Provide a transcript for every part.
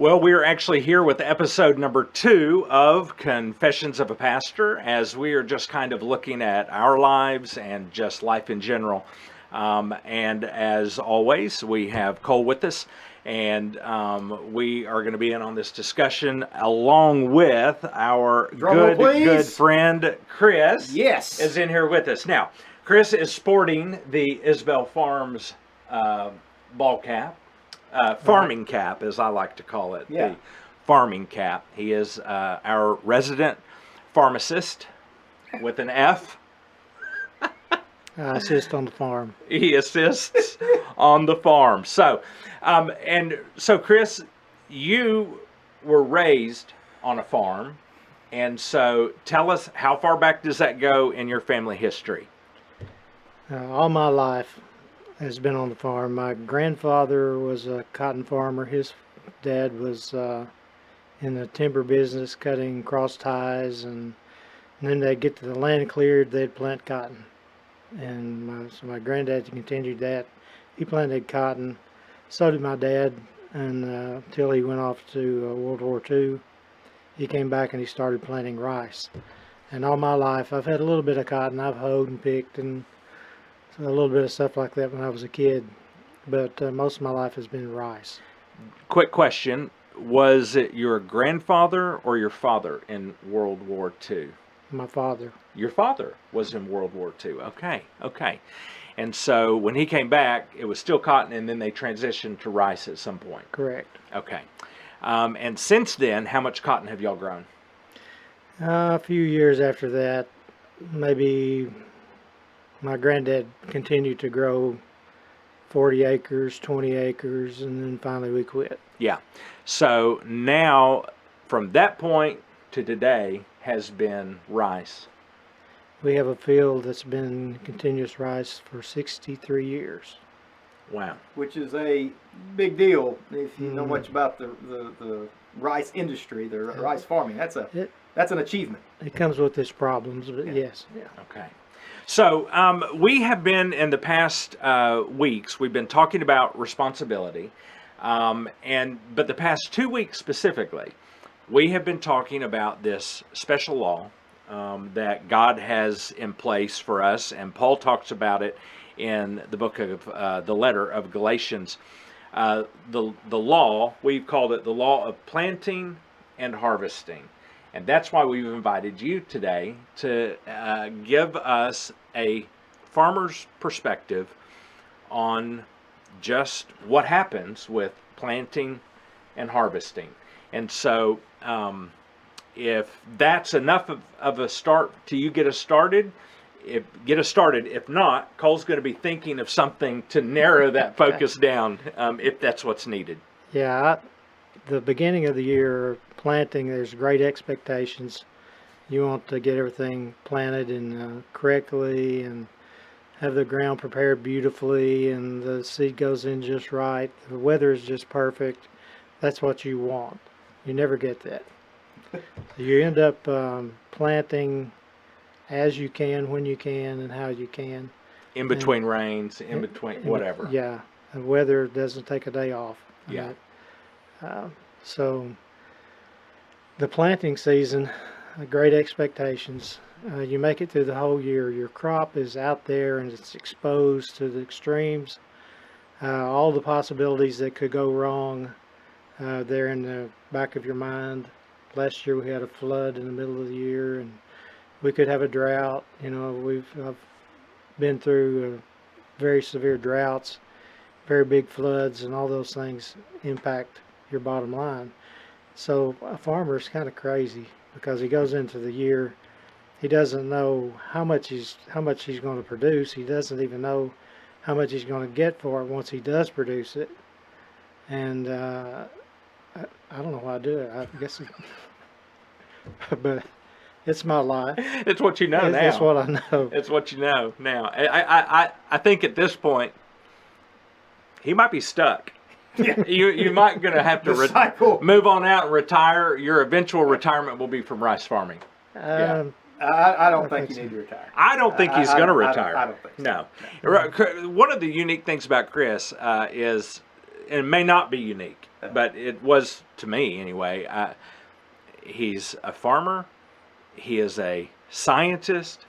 Well, we're actually here with episode number 2 of Confessions of a Pastor, as we are just kind of looking at our lives and just life in general. And as always, we have Cole with us, and we are going to be in on this discussion along with our good friend Chris. Yes, is in here with us now. Chris is sporting the Isbell Farms ball cap. Farming cap, as I like to call it, yeah. The farming cap. He is our resident pharmacist with an F. I assist on the farm. He assists on the farm. So, Chris, you were raised on a farm, and so tell us, how far back does that go in your family history? All my life has been on the farm. My grandfather was a cotton farmer. His dad was in the timber business, cutting cross ties, and then they'd get to the land cleared, they'd plant cotton. And so my granddad continued that. He planted cotton. So did my dad, and until he went off to World War II. He came back and he started planting rice. And all my life, I've had a little bit of cotton. I've hoed and picked and a little bit of stuff like that when I was a kid, but most of my life has been rice. Quick question. Was it your grandfather or your father in World War II? My father. Your father was in World War II. Okay. And so when he came back, it was still cotton, and then they transitioned to rice at some point. Correct. Okay. And since then, how much cotton have y'all grown? A few years after that, maybe. My granddad continued to grow 40 acres, 20 acres, and then finally we quit. Yeah. So now, from that point to today, has been rice. We have a field that's been continuous rice for 63 years. Wow. Which is a big deal if you know much about the rice industry, the rice farming. That's an achievement. It comes with its problems, but yes. Yeah. Okay. So we have been, in the past weeks, we've been talking about responsibility, but the past 2 weeks specifically, we have been talking about this special law that God has in place for us, and Paul talks about it in the book of the letter of Galatians. The law, we've called it the law of planting and harvesting. And that's why we've invited you today to give us a farmer's perspective on just what happens with planting and harvesting. And so if that's enough of a start to you get us started, If not, Cole's going to be thinking of something to narrow that focus down if that's what's needed. Yeah, the beginning of the year, planting, there's great expectations. You want to get everything planted and correctly, and have the ground prepared beautifully, and the seed goes in just right. The weather is just perfect. That's what you want. You never get that. You end up planting as you can, when you can, and how you can. In between rains, in between whatever. Yeah, the weather doesn't take a day off. Yeah. So the planting season, great expectations. You make it through the whole year. Your crop is out there and it's exposed to the extremes. All the possibilities that could go wrong, they're in the back of your mind. Last year we had a flood in the middle of the year, and we could have a drought. I've been through very severe droughts, very big floods, and all those things impact your bottom line. So a farmer is kind of crazy because he goes into the year, he doesn't know how much he's going to produce. He doesn't even know how much he's going to get for it once he does produce it. And I don't know why I do it. I guess, but it's my life. It's what you know now. It's what I know. It's what you know now. I think at this point, he might be stuck. You might going to have to move on out and retire. Your eventual retirement will be from rice farming. I don't think you need to retire. I don't think he's going to retire. I don't think so. No. One of the unique things about Chris is and it may not be unique, but it was to me anyway. He's a farmer. He is a scientist.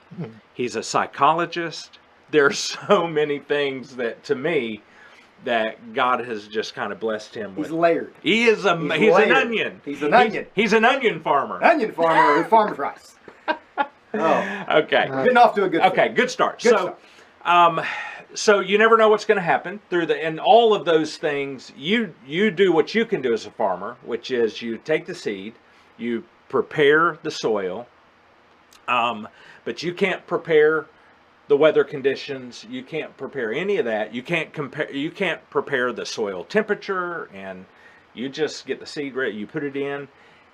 He's a psychologist. There's so many things that, to me, that God has just kind of blessed him with. He's layered. He's an onion. He's an onion. He's an onion farmer. Onion farmer who farms rice. Oh, Okay. we're getting off to a good Okay, start. good start. Good start. So you never know what's going to happen and all of those things. You do what you can do as a farmer, which is you take the seed, you prepare the soil, but you can't prepare the weather conditions. You can't prepare any of that. You can't prepare the soil temperature, and you just get the seed ready. You put it in,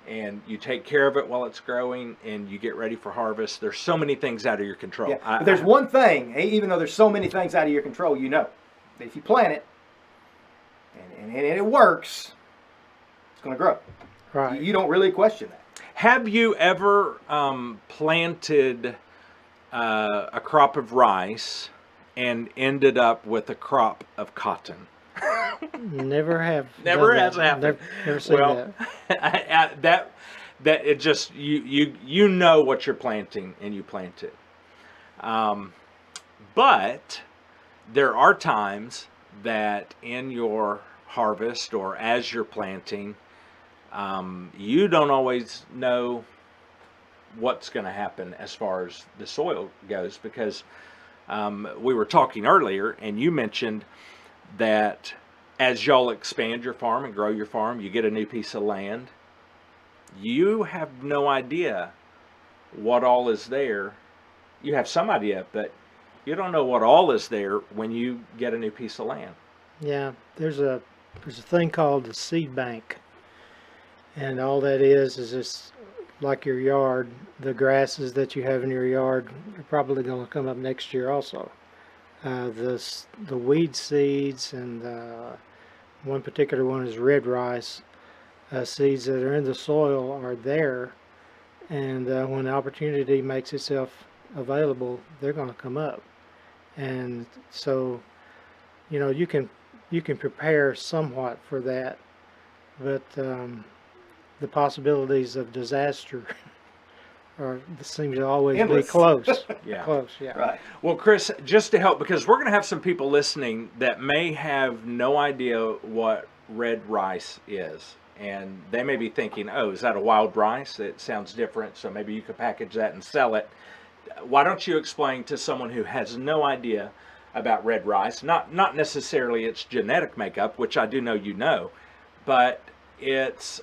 and you take care of it while it's growing, and you get ready for harvest. There's so many things out of your control. Yeah. But there's one thing, even though there's so many things out of your control, that if you plant it and it works, it's going to grow. Right. You don't really question that. Have you ever planted a crop of rice and ended up with a crop of cotton? Never have. Never done has that. happened. Never seen Well, that. that it just you know what you're planting and you plant it. But there are times that in your harvest or as you're planting, you don't always know what's going to happen as far as the soil goes, because we were talking earlier and you mentioned that as y'all expand your farm and grow your farm, you get a new piece of land. You have no idea what all is there. You have some idea, but you don't know what all is there when you get a new piece of land. Yeah, there's a thing called the seed bank, and all that is just like your yard. The grasses that you have in your yard are probably going to come up next year also. The weed seeds, and one particular one is red rice seeds that are in the soil are there, and when the opportunity makes itself available, they're going to come up. And so, you can prepare somewhat for that, but the possibilities of disaster seem to always Endless. be close. Yeah. Close, yeah. Right. Well, Chris, just to help, because we're going to have some people listening that may have no idea what red rice is. And they may be thinking, oh, is that a wild rice? It sounds different, so maybe you could package that and sell it. Why don't you explain to someone who has no idea about red rice, not necessarily its genetic makeup, which I do know you know, but it's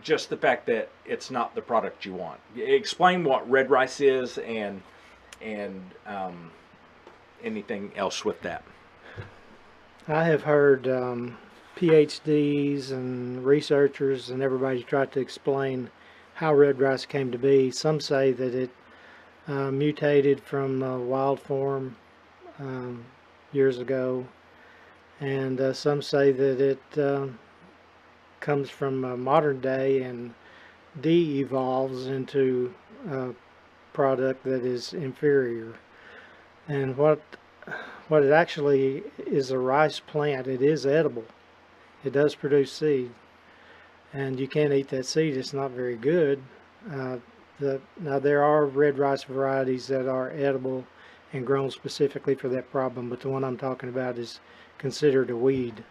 just the fact that it's not the product you want. Explain what red rice is and anything else with that. I have heard PhDs and researchers and everybody try to explain how red rice came to be. Some say that it mutated from wild form years ago, and some say that it comes from modern day and de-evolves into a product that is inferior. And what it actually is, a rice plant. It is edible. It does produce seed, and you can't eat that seed. It's not very good. Now there are red rice varieties that are edible and grown specifically for that problem, but the one I'm talking about is considered a weed.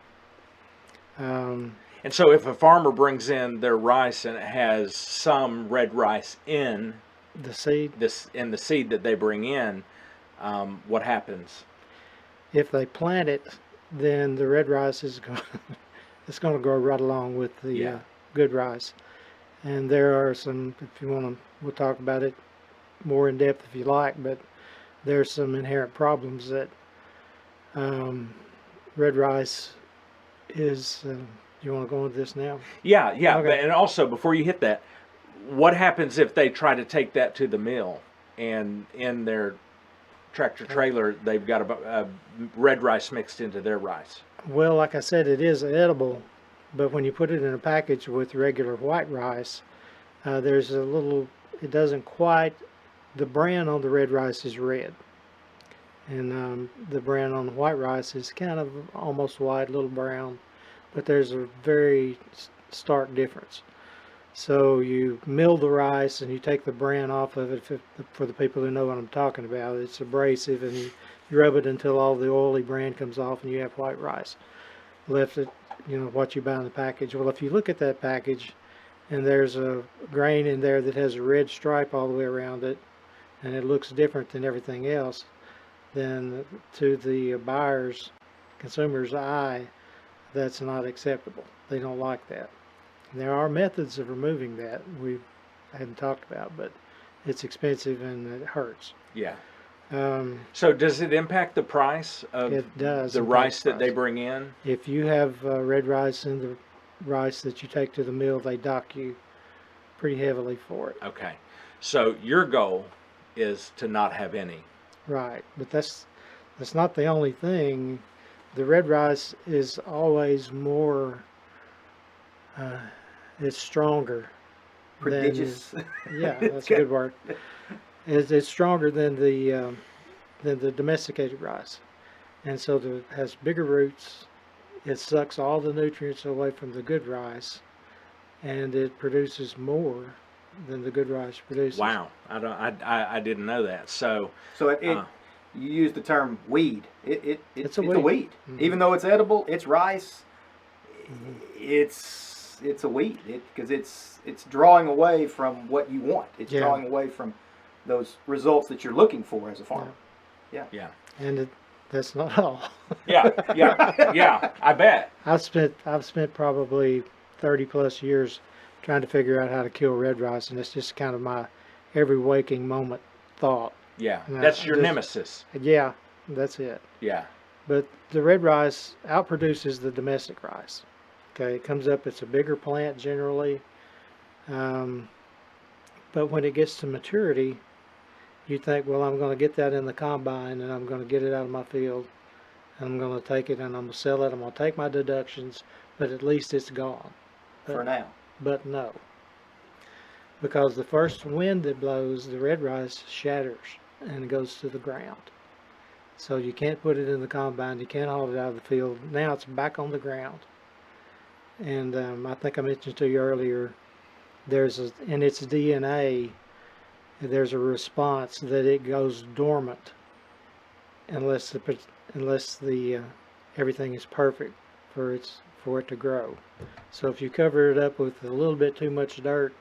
And so if a farmer brings in their rice and it has some red rice in The seed, the seed that they bring in, what happens? if they plant it, then the red rice is going it's going to grow right along with the good rice. And there are some, if you want to, we'll talk about it more in depth if you like, but there's some inherent problems that red rice is. You want to go into this now? Yeah. Okay. And also, before you hit that, what happens if they try to take that to the mill and in their tractor trailer they've got a red rice mixed into their rice? Well, like I said, it is edible, but when you put it in a package with regular white rice, there's a little, it doesn't quite, the bran on the red rice is red. And the bran on the white rice is kind of almost white, a little brown. but there's a very stark difference. So you mill the rice and you take the bran off of it. For the people who know what I'm talking about, it's abrasive, and you rub it until all the oily bran comes off, and you have white rice. Left it, what you buy in the package. Well, if you look at that package, and there's a grain in there that has a red stripe all the way around it, and it looks different than everything else, then to the consumer's eye, that's not acceptable. They don't like that. There are methods of removing that we hadn't talked about, but it's expensive and it hurts. Yeah. So does it impact the price of It does the impact rice the that they price. bring in? If you have red rice in the rice that you take to the mill, they dock you pretty heavily for it. Okay. So your goal is to not have any. Right, but that's not the only thing. The red rice is always more. It's stronger. Prodigious. Yeah, that's a good word. It's stronger than the domesticated rice, and so it has bigger roots. It sucks all the nutrients away from the good rice, and it produces more than the good rice produces. Wow, I didn't know that. So You use the term weed. It's a weed. Mm-hmm. Even though it's edible, it's rice. It's a weed because it's drawing away from what you want. It's drawing away from those results that you're looking for as a farmer. yeah. And that's not all. Yeah. I bet. I've spent probably 30 plus years trying to figure out how to kill red rice, and it's just kind of my every waking moment thought. Yeah, And that's your nemesis. Yeah, that's it. Yeah. But the red rice outproduces the domestic rice. Okay, it comes up, it's a bigger plant generally. But when it gets to maturity, you think, well, I'm going to get that in the combine, and I'm going to get it out of my field, and I'm going to take it and I'm going to sell it. I'm going to take my deductions, but at least it's gone. For now. But no. Because the first wind that blows, the red rice shatters and goes to the ground. So you can't put it in the combine, you can't haul it out of the field. Now it's back on the ground. And I think I mentioned to you earlier, in its DNA, there's a response that it goes dormant unless the everything is perfect for it to grow. So if you cover it up with a little bit too much dirt,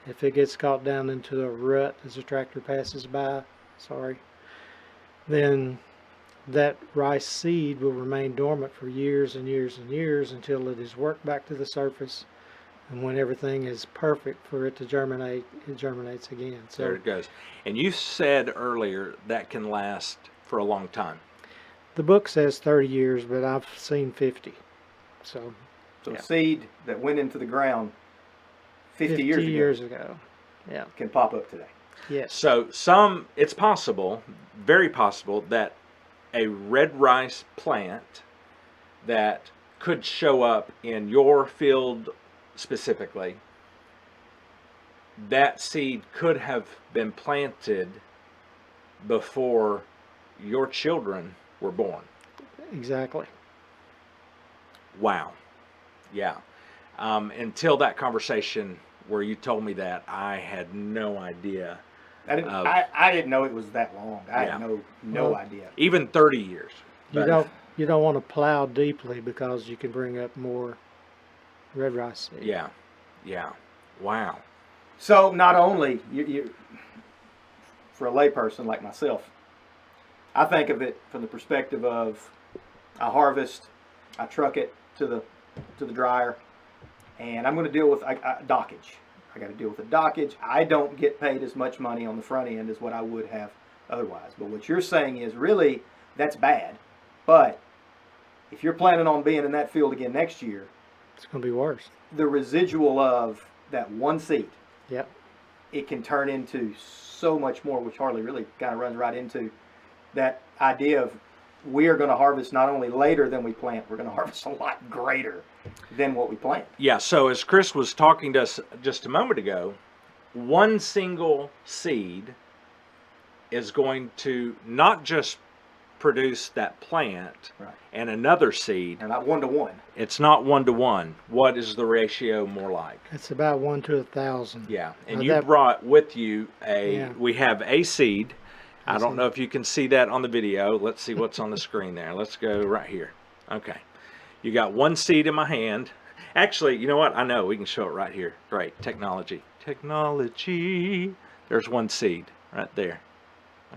if it gets caught down into a rut as a tractor passes by, then that rice seed will remain dormant for years and years and years until it is worked back to the surface. And when everything is perfect for it to germinate, it germinates again. So There it goes. And you said earlier that can last for a long time. the book says 30 years, but I've seen 50. So yeah. Seed that went into the ground 50 years ago. Yeah. can pop up today. Yes. So it's possible, very possible, that a red rice plant that could show up in your field specifically, that seed could have been planted before your children were born. Exactly. Wow. Yeah. Until that conversation where you told me that, I had no idea. I didn't know it was that long. I had no idea. Even 30 years. You don't want to plow deeply because you can bring up more red rice seed. Yeah. Wow. So not only you for a layperson like myself, I think of it from the perspective of I harvest, I truck it to the dryer, and I'm going to deal with dockage. I got to deal with the dockage. I don't get paid as much money on the front end as what I would have otherwise. But what you're saying is really that's bad. But if you're planning on being in that field again next year, It's going to be worse. the residual of that one seed, Yep. it can turn into so much more, which Harley really kind of runs right into that idea of we are going to harvest not only later than we plant, we're going to harvest a lot greater than what we plant. Yeah, so as Chris was talking to us just a moment ago, one single seed is going to not just produce that plant Right. and another seed, And not 1 to 1. it's not 1-to-1. What is the ratio more like? It's about 1 to 1,000. Yeah, and Now you that- brought with you Yeah. we have a seed. I don't seed. know if you can see that on the video. Let's see what's on the screen there. Let's go right here. Okay. You got one seed in my hand. Actually, you know what? I know. We can show it right here. Great. Technology. Technology. There's one seed right there.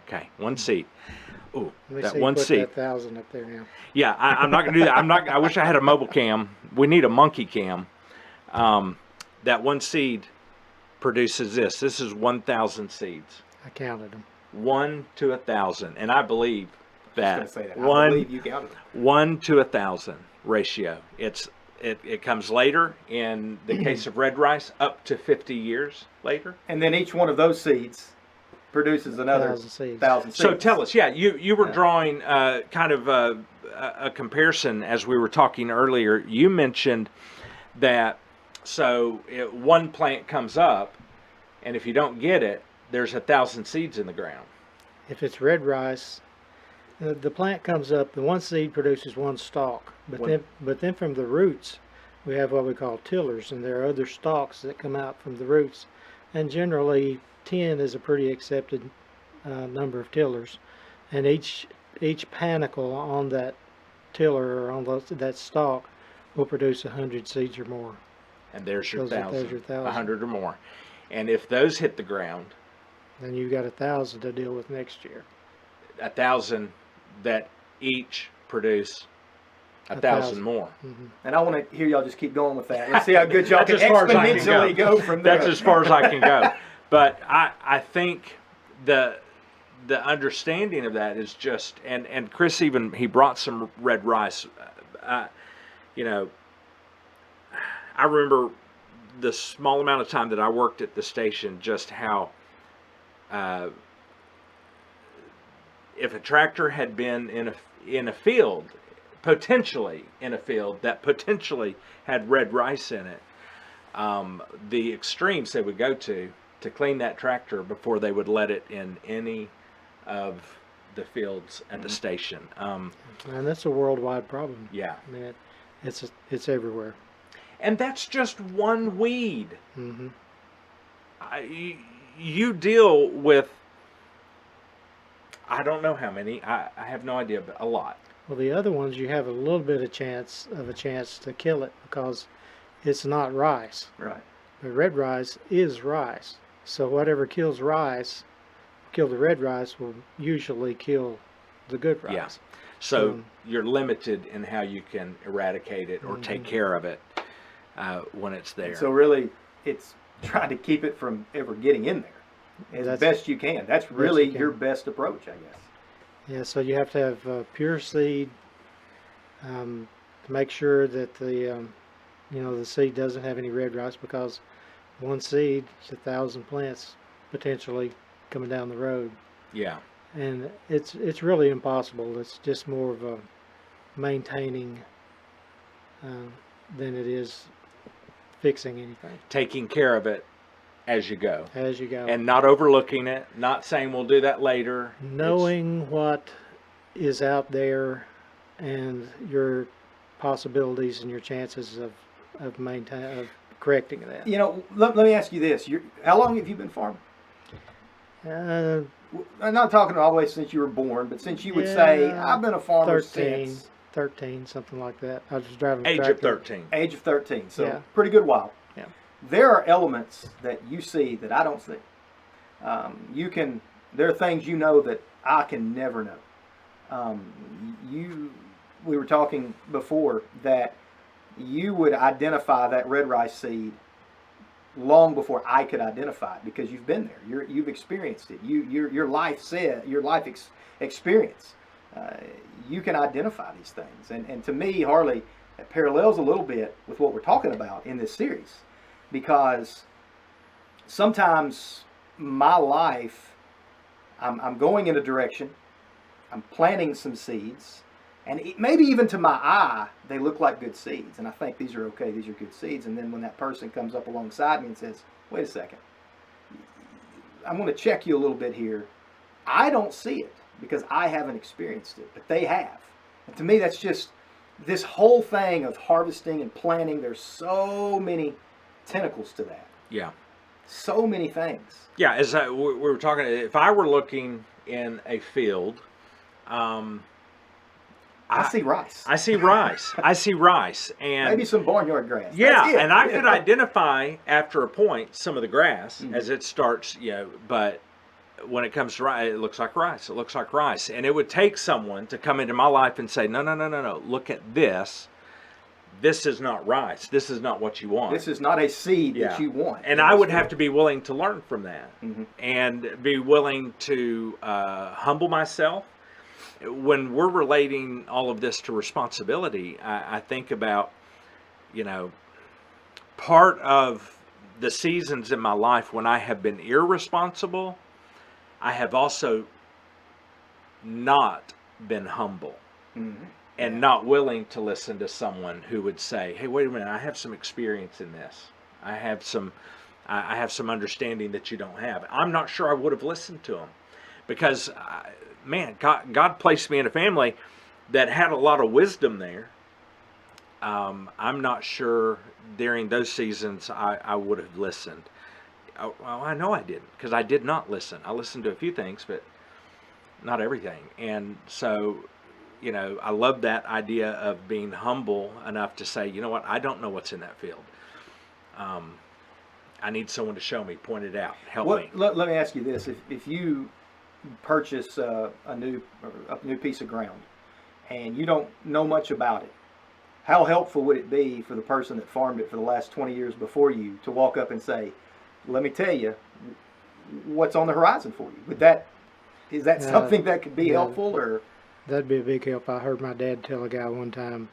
Okay. One seed. Ooh, Let me that see, one put seed. that 1,000 up there now. Yeah, I'm not going to do that. I wish I had a mobile cam. We need a monkey cam. That one seed produces this. This is 1,000 seeds. I counted them. 1 to 1,000. And I believe I that, was going to say that. I believe you counted it. 1 to 1,000 ratio. It comes later in the case of red rice, up to 50 years later. And then each one of those seeds produces another 1,000 seeds. 1,000 seeds. So tell us, you were drawing kind of a comparison as we were talking earlier. You mentioned that one plant comes up, and if you don't get it, there's 1,000 seeds in the ground. If it's red rice, the plant comes up, the one seed produces one stalk. But then from the roots, we have what we call tillers, and there are other stalks that come out from the roots. And generally, 10 is a pretty accepted number of tillers. And each panicle on that tiller or on that stalk will produce 100 seeds or more. And there's your There's 1,000, your 1,000. 100 or more. And if those hit the ground, Then you've got 1,000 to deal with next year. 1,000 that each produce 1,000 more. And I want to hear y'all just keep going with that. Let's see how good y'all That's can as far as I can exponentially go from there. That's as far as I can go. But I think the understanding of that is just, and Chris even, he brought some red rice. You know, I remember the small amount of time that I worked at the station, just how if a tractor had been in a field, potentially in a field that potentially had red rice in it, the extremes they would go to clean that tractor before they would let it in any of the fields at the station. And that's a worldwide problem. Yeah. I mean, it's everywhere. And that's just one weed. Mm-hmm. You deal with, I don't know how many, I have no idea, but a lot. Well, the other ones you have a little bit of chance to kill it because it's not rice. Right. But red rice is rice. So whatever kills rice, kill the red rice will usually kill the good rice. Yeah. So you're limited in how you can eradicate it or take care of it when it's there. So really, it's trying to keep it from ever getting in there as best you can. That's really your best approach, I guess. Yeah, so you have to have pure seed to make sure that the seed doesn't have any red rice, because one seed is 1,000 plants potentially coming down the road. Yeah. And it's really impossible. It's just more of a maintaining than it is fixing anything. Taking care of it as you go. As you go. And not overlooking it, not saying we'll do that later. Knowing what is out there and your possibilities and your chances of correcting that. You know, let me ask you this. How long have you been farming? I'm not talking all the way since you were born, but since you would say, I've been a farmer 13, something like that. I was driving a Age tractor. of 13. Age of 13, so Yeah. pretty good while. Yeah. There are elements that you see that I don't see. There are things you know that I can never know. We were talking before that you would identify that red rice seed long before I could identify it, because you've been there. You've experienced it. Your life experience. You can identify these things, and to me, Harley, it parallels a little bit with what we're talking about in this series, because sometimes my life, I'm going in a direction, I'm planting some seeds, and maybe even to my eye, they look like good seeds. And I think these are okay, these are good seeds. And then when that person comes up alongside me and says, wait a second, I'm going to check you a little bit here. I don't see it. because I haven't experienced it, but they have. And to me, that's just this whole thing of harvesting and planting. There's so many tentacles to that. Yeah. So many things. Yeah, as we were talking, if I were looking in a field, I see rice. I see rice. I see rice, and Maybe some barnyard grass. yeah, That's it. and I could identify after a point some of the grass Mhm. as it starts, but when it comes to rice, it looks like rice. It looks like rice, and it would take someone to come into my life and say, no, no, no, no, no, look at this. This is not rice. This is not what you want. This is not a seed that you want. And I would have to be willing to learn from that, Mhm. and be willing to humble myself. When we're relating all of this to responsibility, I think about, part of the seasons in my life when I have been irresponsible, I have also not been humble. Mhm. And not willing to listen to someone who would say, "Hey, wait a minute! I have some experience in this. I have some understanding that you don't have." I'm not sure I would have listened to them, because, God placed me in a family that had a lot of wisdom there. I'm not sure during those seasons I would have listened. Well, I know I didn't, because I did not listen. I listened to a few things, but not everything. And so, I love that idea of being humble enough to say, you know what, I don't know what's in that field. I need someone to show me, point it out, help me. Let me ask you this: if you purchase a new piece of ground and you don't know much about it, how helpful would it be for the person that farmed it for the last 20 years before you to walk up and say, "Let me tell you what's on the horizon for you"? Is that something that could be helpful, or? That'd be a big help. I heard my dad tell a guy one time,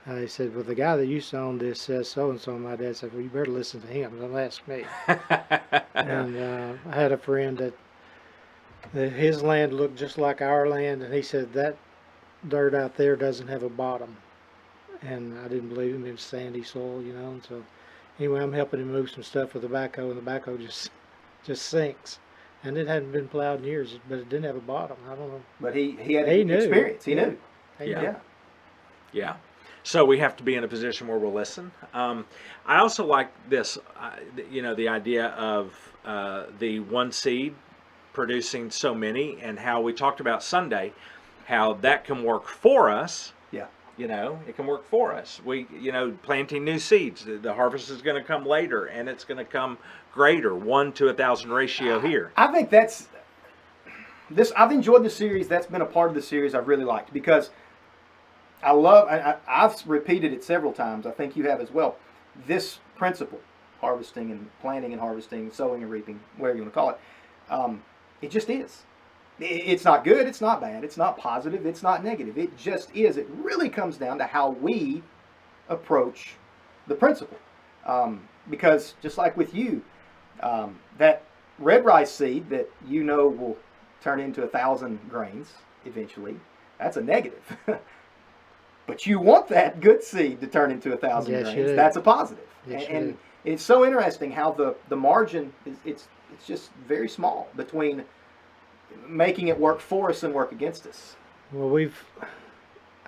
he said, "Well, the guy that used to own this says so-and-so." My dad said, "Well, you better listen to him. Don't ask me." And I had a friend that his land looked just like our land, and he said, "That dirt out there doesn't have a bottom." And I didn't believe him. It was sandy soil, And so anyway, I'm helping him move some stuff with the backhoe, and the backhoe just sinks. And it hadn't been plowed in years, but it didn't have a bottom. I don't know. But he had knew. experience. He Yeah. knew. Yeah. Yeah. So we have to be in a position where we'll listen. I also like this, the idea of the one seed producing so many, and how we talked about Sunday, how that can work for us. Yeah. It can work for us. We, planting new seeds, the harvest is going to come later, and it's going to come greater, 1 to 1,000 ratio here. I think that's this. I've enjoyed the series. That's been a part of the series I've really liked, because I've repeated it several times. I think you have as well. This principle, harvesting and planting and harvesting, sowing and reaping, whatever you want to call it, it just is. It's not good, it's not bad, it's not positive, it's not negative. It just is. It really comes down to how we approach the principle. Because just like with you, that red rice seed that will turn into 1,000 grains eventually, that's a negative. But you want that good seed to turn into 1,000 Yes, grains. you do. That's a positive. Yes, you And do. it's so interesting how the margin it's just very small between making it work for us and work against us. Well,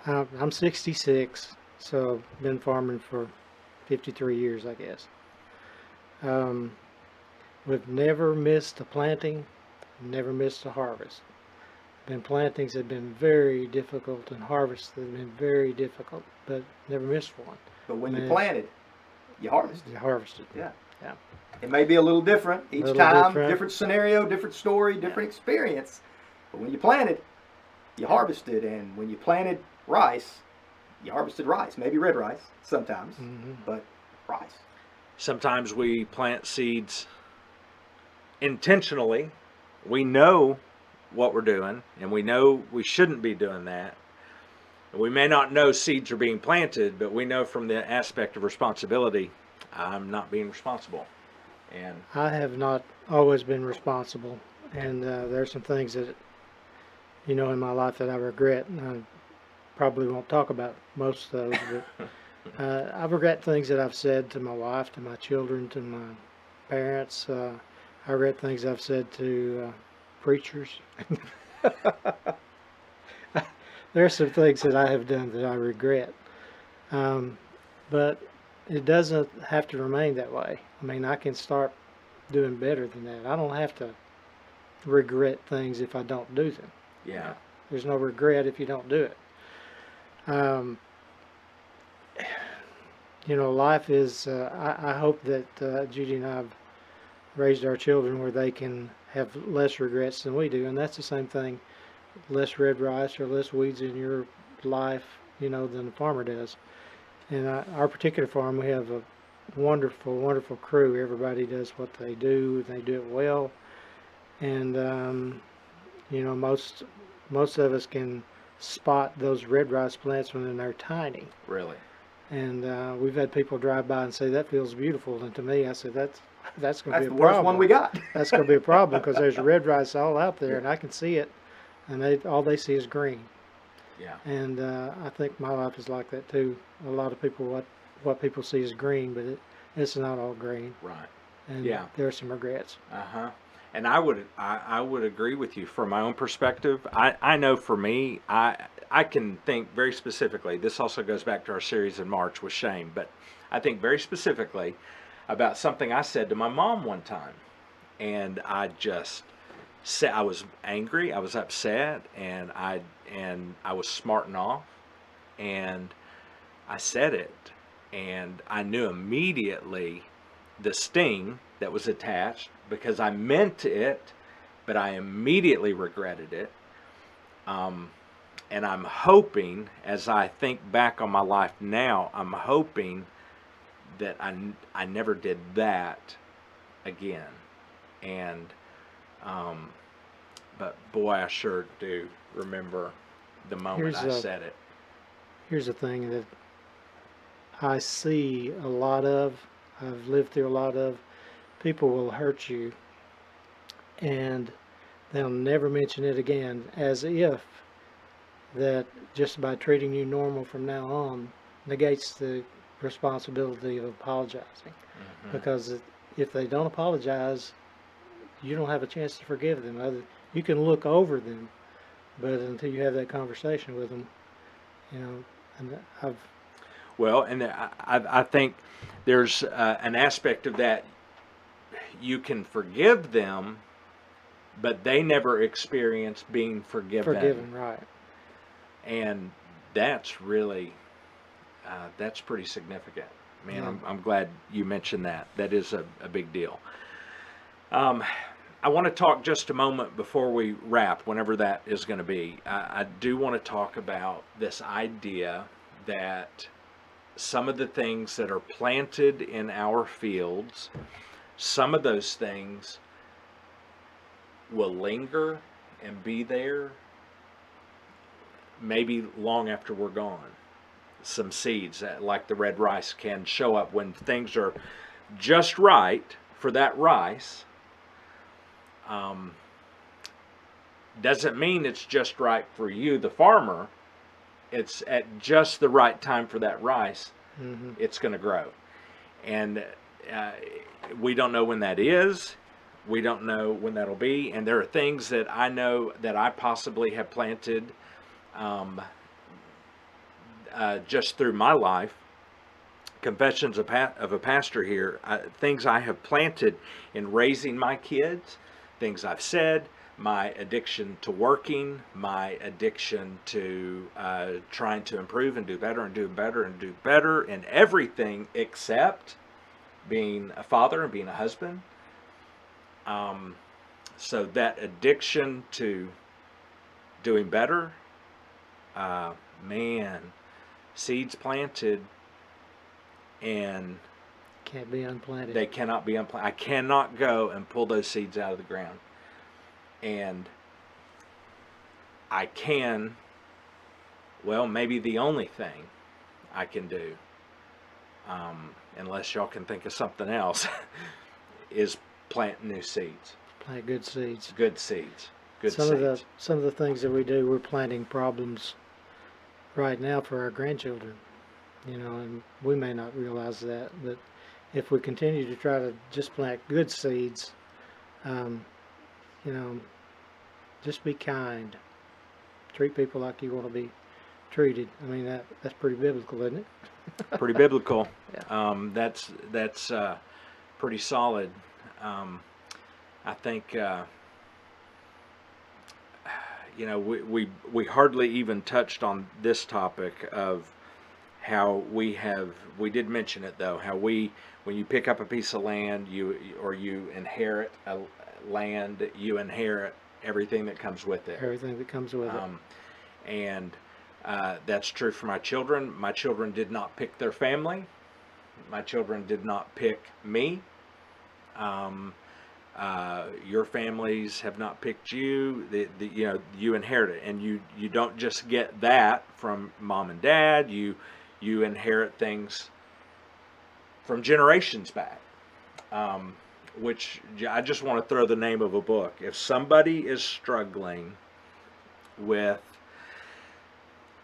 I'm 66, so I've been farming for 53 years, I guess. We've never missed a planting, never missed a harvest. Plantings have been very difficult, and harvests have been very difficult, but never missed one. But when you planted, you harvested. You harvested. Yeah. Yeah. It may be a little different each Little time, different. different scenario, different story, different experience. But when you planted, you harvested, and when you planted rice, you harvested rice. Maybe red rice sometimes, but rice. Sometimes we plant seeds intentionally. We know what we're doing, and we know we shouldn't be doing that. We may not know seeds are being planted, but we know from the aspect of responsibility, I'm not being responsible. And I have not always been responsible, and there's some things that, in my life that I regret, and I probably won't talk about most of those, but I regret things that I've said to my wife, to my children, to my parents. I regret things I've said to preachers. There are some things that I have done that I regret, but it doesn't have to remain that way. I mean, I can start doing better than that. I don't have to regret things if I don't do them. Yeah. There's no regret if you don't do it. Life is, I hope that Judy and I have raised our children where they can have less regrets than we do. And that's the same thing, less red rice or less weeds in your life, than the farmer does. And our particular farm, we have a wonderful, wonderful crew. Everybody does what they do. They do it well. And, most of us can spot those red rice plants when they're tiny. Really? And we've had people drive by and say, that feels beautiful. And to me, I said, that's going to be a That's problem. the worst one we got. That's going to be a problem because there's red rice all out there, and I can see it, and all they see is green. Yeah. And I think my life is like that too. A lot of people, what people see is green, but it's not all green. Right. And Yeah. there are some regrets. Uh-huh. And I would agree with you from my own perspective. I know for me, I can think very specifically. This also goes back to our series in March with shame, but I think very specifically about something I said to my mom one time. And I just said, I was angry, I was upset, and I was smarting off, and I said it, and I knew immediately the sting that was attached because I meant it, but I immediately regretted it. And I'm hoping, as I think back on my life now, I'm hoping that I never did that again. And but boy, I sure do remember the moment I said it. Here's the thing that I see a lot of, I've lived through a lot of, people will hurt you and they'll never mention it again, as if that just by treating you normal from now on negates the responsibility of apologizing. Mm-hmm. Because if they don't apologize, you don't have a chance to forgive them. You can look over them, but until you have that conversation with them, and I think there's an aspect of that. You can forgive them, but they never experience being forgiven. Forgiven, right. And that's really, that's pretty significant. Man, Yeah. I'm glad you mentioned that. That is a big deal. I want to talk just a moment before we wrap, whenever that is going to be. I do want to talk about this idea that some of the things that are planted in our fields, some of those things will linger and be there maybe long after we're gone. Some seeds, like the red rice, can show up when things are just right for that rice. Doesn't mean it's just right for you, the farmer. It's at just the right time for that rice. Mm-hmm. It's going to grow. And we don't know when that is. We don't know when that'll be. And there are things that I know that I possibly have planted just through my life. Confessions of a pastor here. Things I have planted in raising my kids, things I've said, my addiction to working, my addiction to trying to improve and do better and do better and do better in everything except being a father and being a husband. So that addiction to doing better, man, seeds planted and Can't be unplanted. they cannot be unplanted. I cannot go and pull those seeds out of the ground. And I can, well, maybe the only thing I can do, unless y'all can think of something else, is plant new seeds. Plant good seeds. Good seeds. Good some seeds. of the things that we do, we're planting problems right now for our grandchildren. And we may not realize that, but if we continue to try to just plant good seeds, just be kind. Treat people like you want to be treated. I mean, that's pretty biblical, isn't it? Pretty biblical. Yeah. That's pretty solid. I think we hardly even touched on this topic of how we did mention it though, how when you pick up a piece of land, you inherit a land, you inherit everything that comes with it. Everything that comes with it. And that's true for my children. My children did not pick their family. My children did not pick me. Your families have not picked you. You inherit it, and you don't just get that from mom and dad. You inherit things from generations back. Which I just want to throw the name of a book. If somebody is struggling with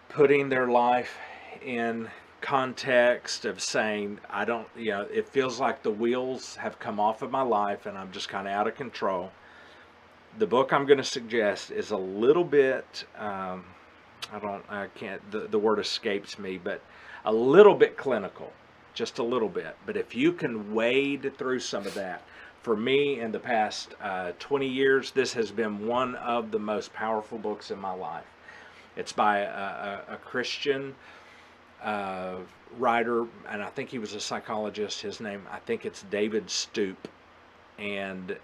putting their life in context of saying, I don't, it feels like the wheels have come off of my life and I'm just kind of out of control. The book I'm going to suggest is a little bit, the word escapes me, but a little bit clinical, just a little bit. But if you can wade through some of that, for me in the past 20 years, this has been one of the most powerful books in my life. It's by a Christian writer, and I think he was a psychologist. His name, I think it's David Stoop, and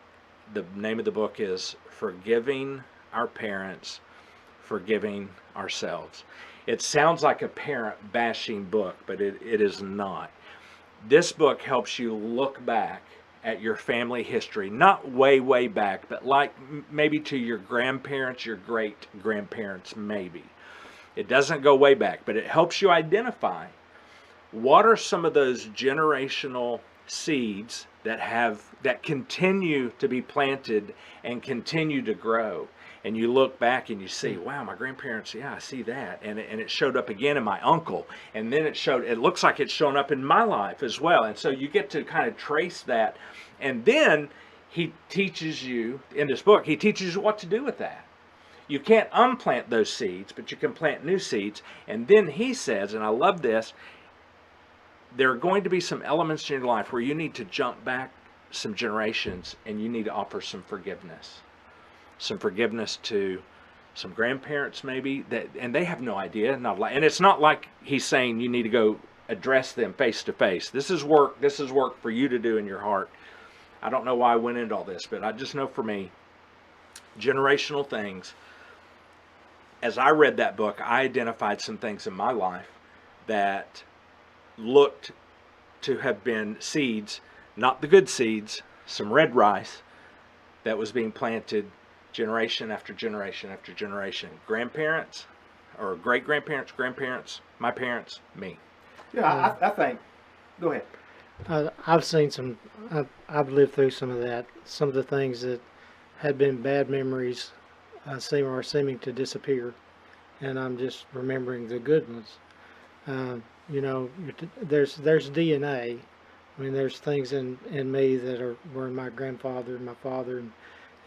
the name of the book is Forgiving Our Parents, Forgiving Ourselves. It sounds like a parent bashing book, but it is not. This book helps you look back at your family history, not way back, but like maybe to your grandparents, your great grandparents, maybe. It doesn't go way back, but it helps you identify what are some of those generational seeds that continue to be planted and continue to grow. And you look back and you see, wow, my grandparents, yeah, I see that. And it showed up again in my uncle. And then it looks like it's shown up in my life as well. And so you get to kind of trace that. And then he teaches you, in this book, he teaches you what to do with that. You can't unplant those seeds, but you can plant new seeds. And then he says, and I love this, there are going to be some elements in your life where you need to jump back some generations and you need to offer some forgiveness. Some forgiveness to some grandparents maybe, and they have no idea. And it's not like he's saying you need to go address them face to face. This is work for you to do in your heart. I don't know why I went into all this, but I just know for me, generational things. As I read that book, I identified some things in my life that looked to have been seeds, not the good seeds, some red rice that was being planted generation after generation after generation. Grandparents or great-grandparents, grandparents, my parents, me. Yeah, I think, go ahead. I've seen I've lived through some of that. Some of the things that had been bad memories are seeming to disappear, and I'm just remembering the good ones. There's DNA. I mean, there's things in me that were in my grandfather and my father,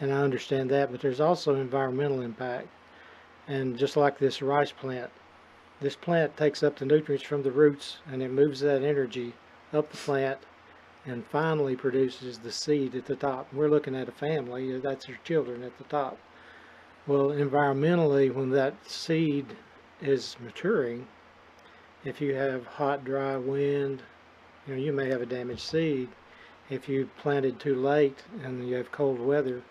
and I understand that. But there's also environmental impact, and just like this rice plant, this plant takes up the nutrients from the roots, and it moves that energy up the plant, and finally produces the seed at the top. We're looking at a family, that's your children at the top. Well, environmentally, when that seed is maturing, if you have hot, dry wind, you may have a damaged seed. If you planted too late and you have cold weather,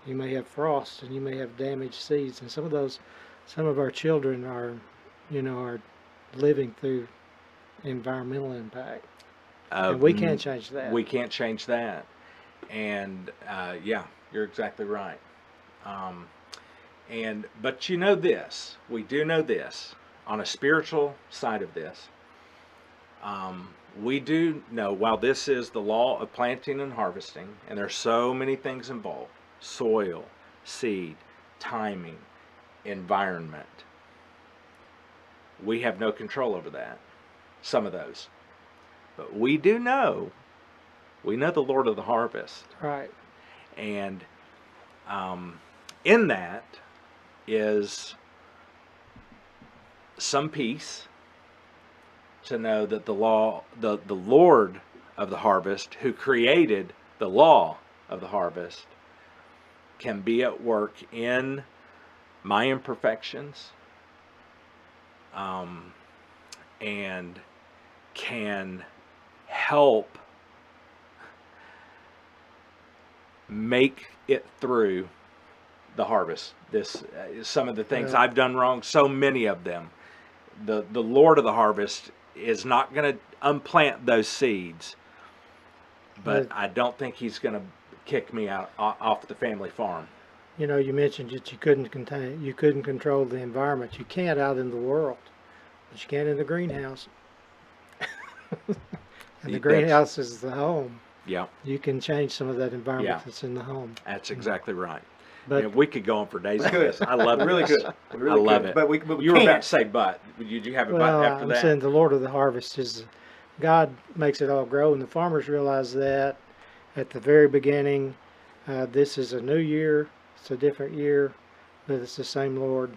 you may have frost and you may have damaged seeds. And some of our children are living through environmental impact. And we can't change that. We can't change that. And yeah, you're exactly right. But we do know this, on a spiritual side of this, we do know, while this is the law of planting and harvesting, and there's so many things involved, soil, seed, timing, environment, we have no control over that, some of those. But we know the Lord of the harvest. Right. And in that is some peace to know that the Lord of the harvest, who created the law of the harvest, can be at work in my imperfections, and can help make it through the harvest. This some of the things I've done wrong, so many of them. The Lord of the harvest is not going to unplant those seeds, but I don't think he's going to kick me out off the family farm. You know, you mentioned that you couldn't control the environment. You can't out in the world, but you can in the greenhouse. And the greenhouse is the home. Yeah. You can change some of that environment that's in the home. That's exactly right. But we could go on for days on this. I love it. Really good. I love it. But we you were about to say but. Did you have a but after I'm that? saying the Lord of the harvest is God makes it all grow, and the farmers realize that at the very beginning. This is a new year. It's a different year, but it's the same Lord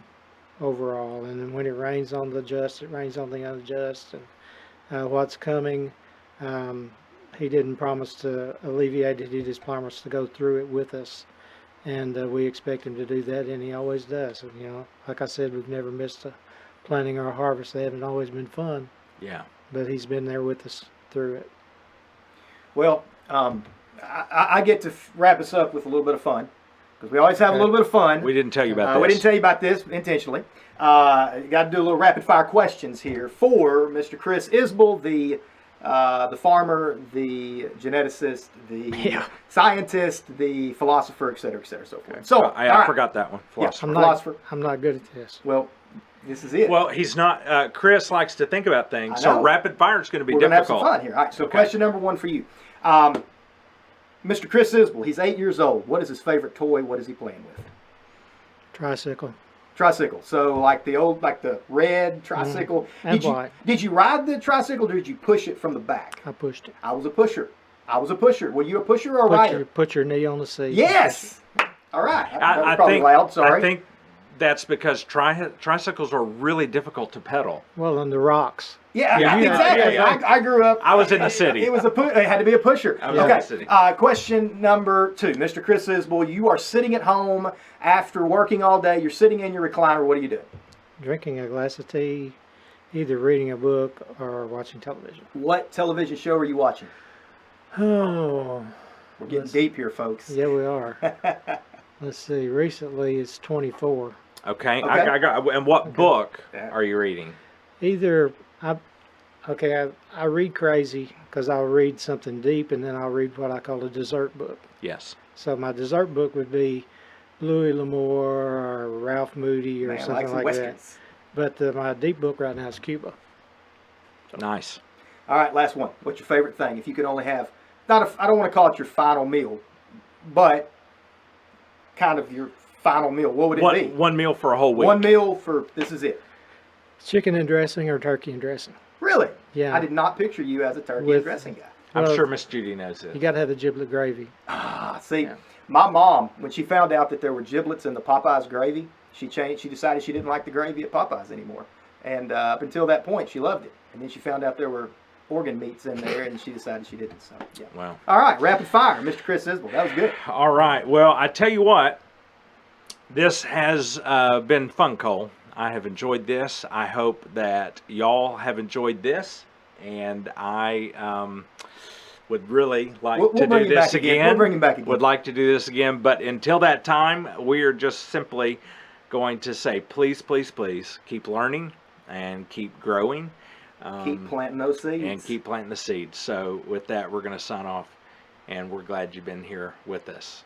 overall. And then when it rains on the just, it rains on the unjust. And what's coming, he didn't promise to alleviate it. He just promised to go through it with us. And we expect him to do that, and he always does. And, you know, like I said, we've never missed a planting or a harvest. They haven't always been fun. Yeah. But he's been there with us through it. Well, I get to wrap us up with a little bit of fun, because we always have a little bit of fun. We didn't tell you about this. We didn't tell you about this intentionally. You got to do a little rapid fire questions here for Mr. Chris Isbell, the farmer, the geneticist, the scientist, the philosopher, et cetera, so forth. Okay. So I forgot that one. Philosopher. I'm not good at this. Well, this is it. Well, he's not. Chris likes to think about things, so rapid fire is going to be We're difficult. We're going to have some fun here. All right, so question number one for you. Mr. Chris Isbell, he's 8 years old. What is his favorite toy? What is he playing with? Tricycle. Tricycle. So like the red tricycle. And white. Did you ride the tricycle, or did you push it from the back? I pushed it. I was a pusher. Were you a pusher or a rider? Put your knee on the seat. Yes. All right. That was I probably think. loud. Sorry. I think that's because tricycles are really difficult to pedal. Well, on the rocks. Yeah, Yeah, exactly. yeah. I grew up. I was in the city. It was it had to be a pusher. I was in the city. Question number two, Mr. Chris Isbell, you are sitting at home after working all day. You're sitting in your recliner. What are you doing? Drinking a glass of tea, either reading a book or watching television. What television show are you watching? Oh, We're getting deep here, folks. yeah, we are. Let's see. Recently, it's 24. Okay. Okay. I got. And what book are you reading? Either I read crazy because I'll read something deep, and then I'll read what I call a dessert book. Yes. So my dessert book would be Louis L'Amour or Ralph Moody or something like Westerns. that. But my deep book right now is Cuba. Nice. All right, last one. What's your favorite thing? If you could only have, I don't want to call it your final meal, but kind of your final meal. What would it be? One meal for a whole week. One meal for, this is it. Chicken and dressing or turkey and dressing. Really? Yeah. I did not picture you as a turkey and dressing guy. I'm Well, sure Miss Judy knows this. You got to have the giblet gravy. See, my mom, when she found out that there were giblets in the Popeyes gravy, she decided she didn't like the gravy at Popeyes anymore. And up until that point, she loved it. And then she found out there were organ meats in there, and she decided she didn't. So, yeah. Wow. All right, rapid fire, Mr. Chris Isbell. That was good. All right. Well, I tell you what, this has been fun, Cole. I have enjoyed this. I hope that y'all have enjoyed this, and I would really like to do this again. We'll bring him back again. Would like to do this again, but until that time, we are just simply going to say, please, please, please, keep learning and keep growing. Keep planting those seeds. And keep planting the seeds. So with that, we're going to sign off, and we're glad you've been here with us.